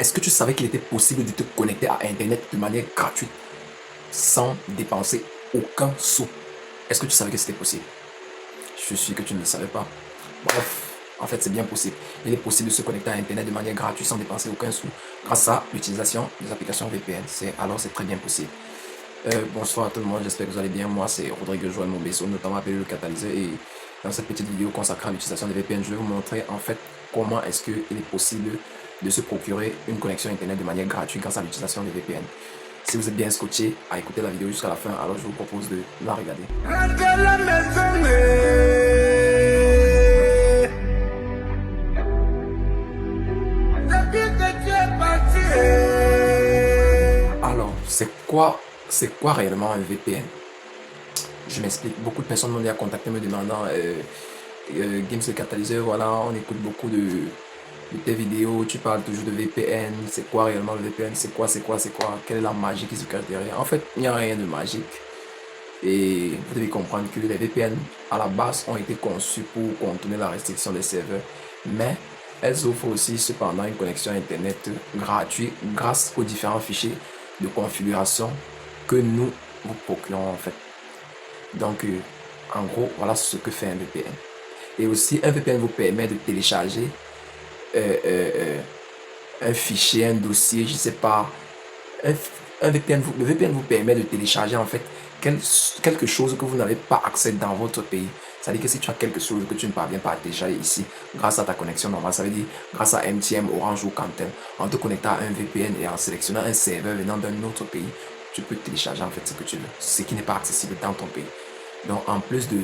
Est-ce que tu savais qu'il était possible de te connecter à Internet de manière gratuite sans dépenser aucun sou? Est-ce que tu savais que c'était possible? Je suis sûr que tu ne le savais pas. Bref, en fait, c'est bien possible. Il est possible de se connecter à Internet de manière gratuite sans dépenser aucun sou grâce à l'utilisation des applications VPN. Alors, c'est très bien possible. Bonsoir à tout le monde, j'espère que vous allez bien. Moi, c'est Rodrigue Joël Mobesso, notamment appelé le catalyseur. Et dans cette petite vidéo consacrée à l'utilisation des VPN, je vais vous montrer en fait comment est-ce qu'il est possible de se procurer une connexion Internet de manière gratuite grâce à l'utilisation des VPN. Si vous êtes bien scotché à écouter la vidéo jusqu'à la fin, alors je vous propose de la regarder. Alors, c'est quoi réellement un VPN? Je m'explique. Beaucoup de personnes m'ont déjà contacté me demandant Games le catalyseur, voilà, on écoute beaucoup de tes vidéos, tu parles toujours de VPN, c'est quoi réellement le VPN, c'est quoi, quelle est la magie qui se cache derrière? En fait, il n'y a rien de magique. Et vous devez comprendre que les VPN, à la base, ont été conçus pour contourner la restriction des serveurs. Mais elles offrent aussi cependant une connexion Internet gratuite grâce aux différents fichiers de configuration que nous vous procurons en fait. Donc, en gros, voilà ce que fait un VPN. Et aussi, un VPN vous permet de télécharger un fichier, un dossier, je sais pas. Le VPN vous permet de télécharger en fait quelque chose que vous n'avez pas accès dans votre pays. C'est-à-dire que si tu as quelque chose que tu ne parviens pas à télécharger ici, grâce à ta connexion normale, ça veut dire grâce à MTN, Orange ou Cantel, en te connectant à un VPN et en sélectionnant un serveur venant d'un autre pays, tu peux télécharger en fait ce que tu veux, ce qui n'est pas accessible dans ton pays. Donc en plus de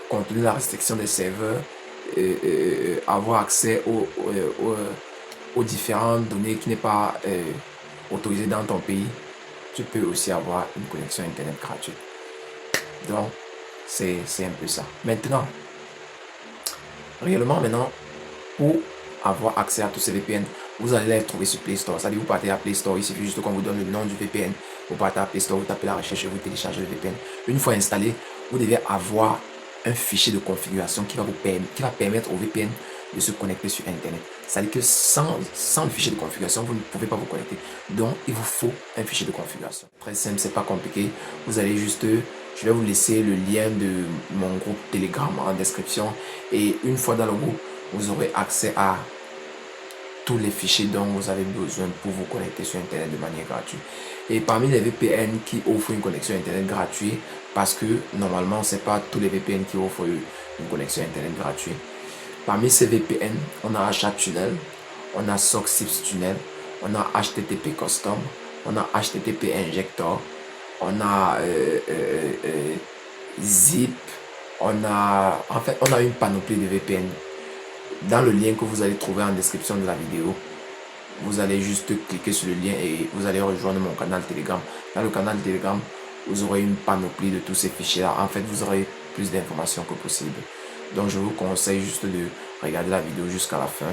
contenir la restriction des serveurs, avoir accès aux différentes données qui n'est pas autorisé dans ton pays, tu peux aussi avoir une connexion Internet gratuite. Donc, c'est un peu ça. Maintenant, réellement maintenant, pour avoir accès à tous ces VPN, vous allez les trouver sur Play Store. C'est-à-dire, vous partez à Play Store, il suffit juste qu'on vous donne le nom du VPN. Vous partez à Play Store, vous tapez la recherche et vous téléchargez le VPN. Une fois installé, vous devez avoir un fichier de configuration qui va permettre au VPN de se connecter sur Internet. C'est-à-dire que sans le fichier de configuration, vous ne pouvez pas vous connecter. Donc, il vous faut un fichier de configuration. Très simple, c'est pas compliqué. Vous allez juste, je vais vous laisser le lien de mon groupe Telegram en description. Et une fois dans le groupe, vous aurez accès à tous les fichiers dont vous avez besoin pour vous connecter sur Internet de manière gratuite. Et parmi les VPN qui offrent une connexion Internet gratuite, parce que normalement, c'est pas tous les VPN qui offrent une connexion Internet gratuite. Parmi ces VPN, on a HATunnel, on a SockSips Tunnel, on a HTTP Custom, on a HTTP Injector, on a Zip, on a une panoplie de VPN. Dans le lien que vous allez trouver en description de la vidéo, vous allez juste cliquer sur le lien et vous allez rejoindre mon canal Telegram. Dans le canal Telegram, vous aurez une panoplie de tous ces fichiers-là. En fait, vous aurez plus d'informations que possible. Donc, je vous conseille juste de regarder la vidéo jusqu'à la fin.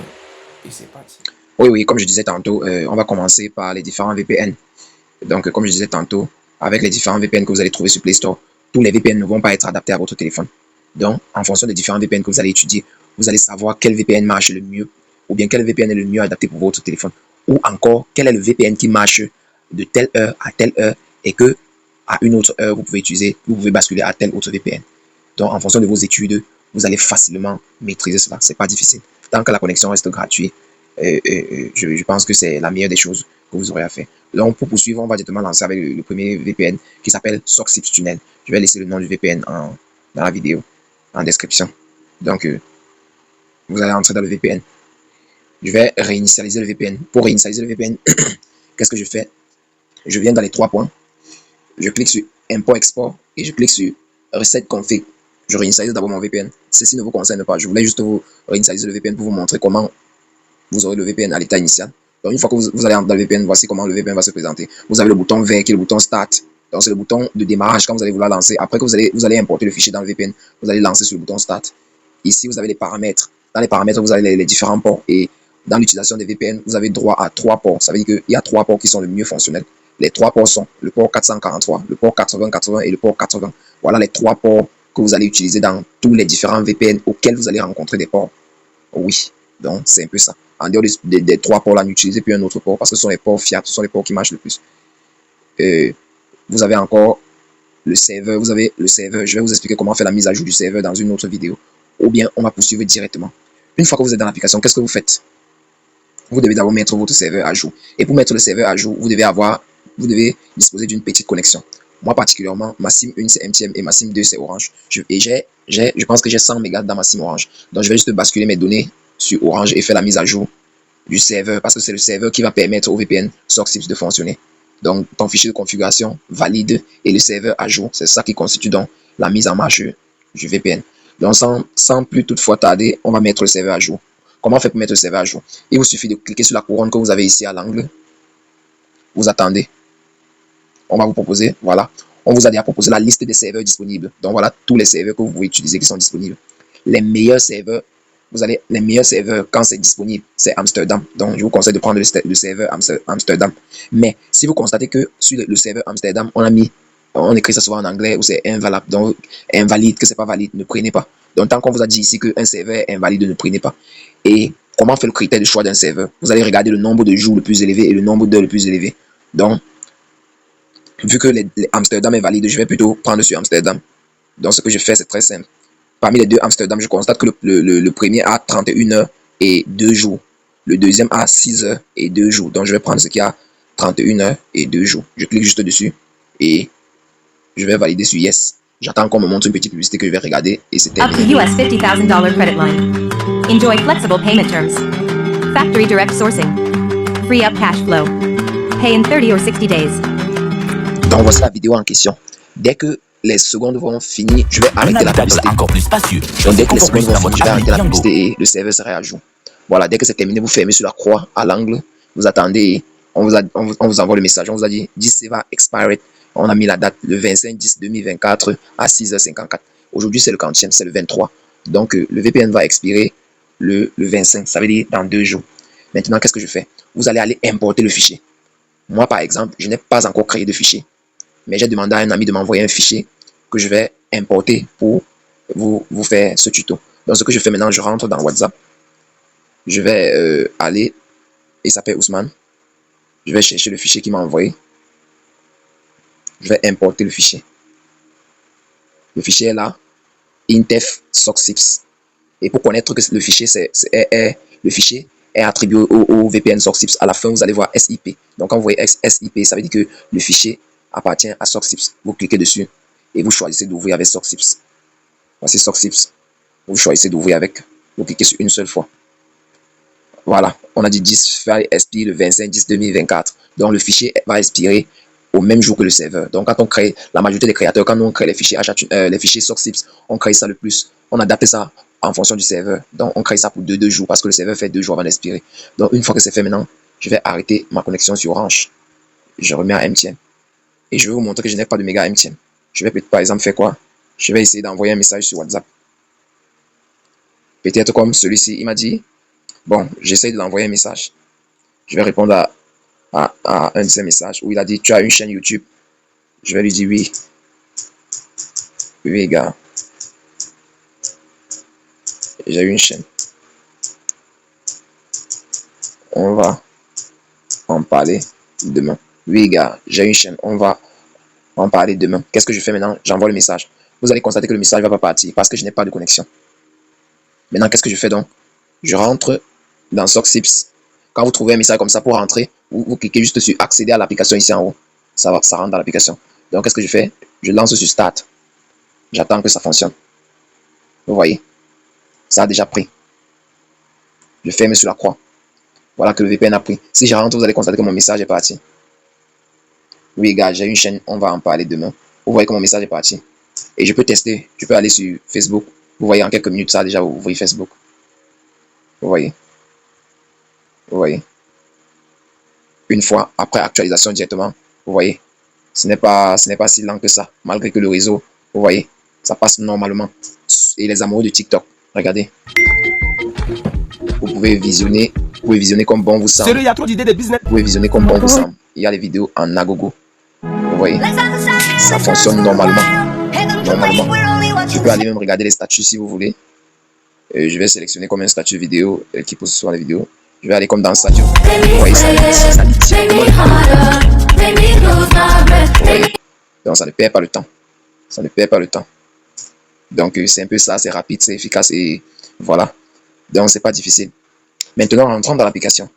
Et c'est parti. Oui, comme je disais tantôt, on va commencer par les différents VPN. Donc, comme je disais tantôt, avec les différents VPN que vous allez trouver sur Play Store, tous les VPN ne vont pas être adaptés à votre téléphone. Donc, en fonction des différents VPN que vous allez étudier, vous allez savoir quel VPN marche le mieux, ou bien quel VPN est le mieux adapté pour votre téléphone, ou encore quel est le VPN qui marche de telle heure à telle heure et que à une autre heure, vous pouvez basculer à tel autre VPN. Donc, en fonction de vos études, vous allez facilement maîtriser cela. C'est pas difficile. Tant que la connexion reste gratuite, je pense que c'est la meilleure des choses que vous aurez à faire. Donc, pour poursuivre, on va directement lancer avec le premier VPN qui s'appelle SockSips Tunnel. Je vais laisser le nom du VPN dans la vidéo, en description. Donc, vous allez entrer dans le VPN. Je vais réinitialiser le VPN. Pour réinitialiser le VPN, qu'est-ce que je fais? Je viens dans les 3 points. Je clique sur Import-Export et je clique sur Reset Config. Je réinitialise d'abord mon VPN. Ceci ne vous concerne pas. Je voulais juste vous réinitialiser le VPN pour vous montrer comment vous aurez le VPN à l'état initial. Donc, une fois que vous allez dans le VPN, voici comment le VPN va se présenter. Vous avez le bouton vert qui est le bouton Start. Donc, c'est le bouton de démarrage quand vous allez vouloir lancer. Après que vous allez importer le fichier dans le VPN, vous allez lancer sur le bouton Start. Ici, vous avez les paramètres. Dans les paramètres, vous avez les différents ports. Et dans l'utilisation des VPN, vous avez droit à 3 ports. Ça veut dire qu'il y a 3 ports qui sont le mieux fonctionnels. Les 3 ports sont le port 443, le port 8080 et le port 80. Voilà les 3 ports que vous allez utiliser dans tous les différents VPN auxquels vous allez rencontrer des ports. Oui, Donc, c'est un peu ça. En dehors des trois ports là, n'utilisez plus un autre port parce que ce sont les ports fiables, ce sont les ports qui marchent le plus. Vous avez encore le serveur, vous avez le serveur. Je vais vous expliquer comment faire la mise à jour du serveur dans une autre vidéo. Ou bien, on va poursuivre directement. Une fois que vous êtes dans l'application, qu'est-ce que vous faites? Vous devez d'abord mettre votre serveur à jour. Et pour mettre le serveur à jour, vous devez disposer d'une petite connexion. Moi, particulièrement, ma SIM 1, c'est MTN et ma SIM 2, c'est Orange. Je pense que j'ai 100 mégas dans ma SIM Orange. Donc, je vais juste basculer mes données sur Orange et faire la mise à jour du serveur parce que c'est le serveur qui va permettre au VPN SockSips de fonctionner. Donc, ton fichier de configuration valide et le serveur à jour. C'est ça qui constitue donc la mise en marche du VPN. Donc, sans plus toutefois tarder, on va mettre le serveur à jour. Comment on fait pour mettre le serveur à jour? Il vous suffit de cliquer sur la couronne que vous avez ici à l'angle. Vous attendez. On va vous proposer, voilà. On vous a déjà proposé la liste des serveurs disponibles. Donc, voilà tous les serveurs que vous pouvez utiliser qui sont disponibles. Les meilleurs serveurs, les meilleurs serveurs quand c'est disponible, c'est Amsterdam. Donc, je vous conseille de prendre le serveur Amsterdam. Mais si vous constatez que sur le serveur Amsterdam, on écrit ça souvent en anglais ou c'est invalable, donc invalide, que c'est pas valide, ne prenez pas. Donc, tant qu'on vous a dit ici qu'un serveur est invalide, ne prenez pas. Et comment faire le critère de choix d'un serveur? Vous allez regarder le nombre de jours le plus élevé et le nombre d'heures le plus élevé. Donc, vu que les Amsterdam est valide, je vais plutôt prendre sur Amsterdam. Donc, ce que je fais, c'est très simple. Parmi les deux Amsterdam, je constate que le premier a 31 heures et 2 jours. Le deuxième a 6 heures et 2 jours. Donc, je vais prendre ce qui a 31 heures et 2 jours. Je clique juste dessus et je vais valider sur Yes. J'attends qu'on me montre une petite publicité que je vais regarder et c'est terminé. Up to US $50,000 credit line. Enjoy flexible payment terms. Factory direct sourcing. Free up cash flow. Pay in 30 or 60 days. Donc, voici la vidéo en question. Dès que les secondes vont finir, je vais arrêter la publicité. Encore plus spacieux. Donc, dès que les secondes vont finir, je vais arrêter la publicité et le serveur sera à jour. Voilà, dès que c'est terminé, vous fermez sur la croix à l'angle, vous attendez et on vous envoie le message. On vous a dit, this va expired. On a mis la date le 25/10/2024 à 6h54. Aujourd'hui, c'est le 40e, c'est le 23. Donc, le VPN va expirer le 25, ça veut dire dans 2 jours. Maintenant, qu'est-ce que je fais? Vous allez aller importer le fichier. Moi, par exemple, je n'ai pas encore créé de fichier. Mais j'ai demandé à un ami de m'envoyer un fichier que je vais importer pour vous faire ce tuto. Donc, ce que je fais maintenant, je rentre dans WhatsApp. Je vais aller, il s'appelle Ousmane. Je vais chercher le fichier qu'il m'a envoyé. Je vais importer le fichier. Le fichier est là, Intef SockSips. Et pour connaître que le fichier, le fichier est attribué au VPN SockSips. À la fin, vous allez voir SIP. Donc, quand vous voyez SIP, ça veut dire que le fichier appartient à SockSips. Vous cliquez dessus et vous choisissez d'ouvrir avec SockSips. Voici SockSips. Vous choisissez d'ouvrir avec. Vous cliquez sur une seule fois. Voilà, on a dit 10 expire le 25/10/2024. Donc, le fichier va expirer au même jour que le serveur. Donc, quand on crée, la majorité des créateurs, quand on crée les fichiers SockSips, on crée ça le plus. On adapte ça en fonction du serveur. Donc, on crée ça pour 2 jours parce que le serveur fait 2 jours avant d'expirer. Donc, une fois que c'est fait maintenant, je vais arrêter ma connexion sur Orange. Je remets à MTN. Et je vais vous montrer que je n'ai pas de méga MTN. Je vais peut-être par exemple faire quoi? Je vais essayer d'envoyer un message sur WhatsApp. Peut-être comme celui-ci, il m'a dit, bon, j'essaie de l'envoyer un message. Je vais répondre à un de ces messages où il a dit, tu as une chaîne YouTube? Je vais lui dire oui. Oui, gars. J'ai une chaîne. On va en parler demain. Oui, gars, j'ai une chaîne. On va en parler demain. Qu'est-ce que je fais maintenant? J'envoie le message. Vous allez constater que le message ne va pas partir parce que je n'ai pas de connexion. Maintenant, qu'est-ce que je fais donc? Je rentre dans SockSips. Quand vous trouvez un message comme ça pour rentrer, vous cliquez juste sur accéder à l'application ici en haut. Ça rentre dans l'application. Donc, qu'est-ce que je fais? Je lance sur Start. J'attends que ça fonctionne. Vous voyez? Ça a déjà pris. Je ferme sur la croix. Voilà que le VPN a pris. Si je rentre, vous allez constater que mon message est parti. Oui, gars, j'ai une chaîne. On va en parler demain. Vous voyez que mon message est parti. Et je peux tester. Je peux aller sur Facebook. Vous voyez, en quelques minutes, ça a déjà ouvert Facebook. Vous voyez? Vous voyez? Une fois après actualisation directement, vous voyez? Ce n'est pas si lent que ça. Malgré que le réseau, vous voyez, ça passe normalement. Et les amoureux de TikTok, regardez. Vous pouvez visionner comme bon vous semble. Sérieux, il y a trop d'idées de business. Vous pouvez visionner comme bon vous semble. Il y a les vidéos en agogo. Vous voyez? Ça fonctionne normalement. Normalement. Tu peux aller même regarder les statuts si vous voulez. Je vais sélectionner comme un statut vidéo qui pose sur la vidéo. Je vais aller comme dans statut. Vous voyez, ça lit directement. Vous voyez? Donc ça ne perd pas le temps. Ça ne perd pas le temps. Donc c'est un peu ça, c'est rapide, c'est efficace et voilà. Donc c'est pas difficile. Maintenant, rentrons dans l'application.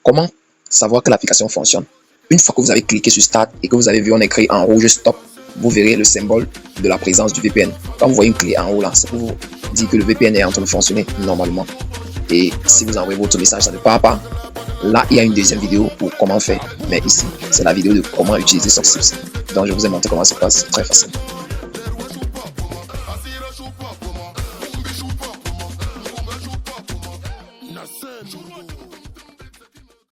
Comment savoir que l'application fonctionne? Une fois que vous avez cliqué sur Start et que vous avez vu on écrit en rouge Stop, vous verrez le symbole de la présence du VPN. Quand vous voyez une clé en haut là, c'est pour vous dire que le VPN est en train de fonctionner normalement. Et si vous envoyez votre message, ça ne part pas. Là, il y a une deuxième vidéo pour comment faire. Mais ici, c'est la vidéo de comment utiliser Socksys. Donc, je vous ai montré comment ça se passe. C'est très facile.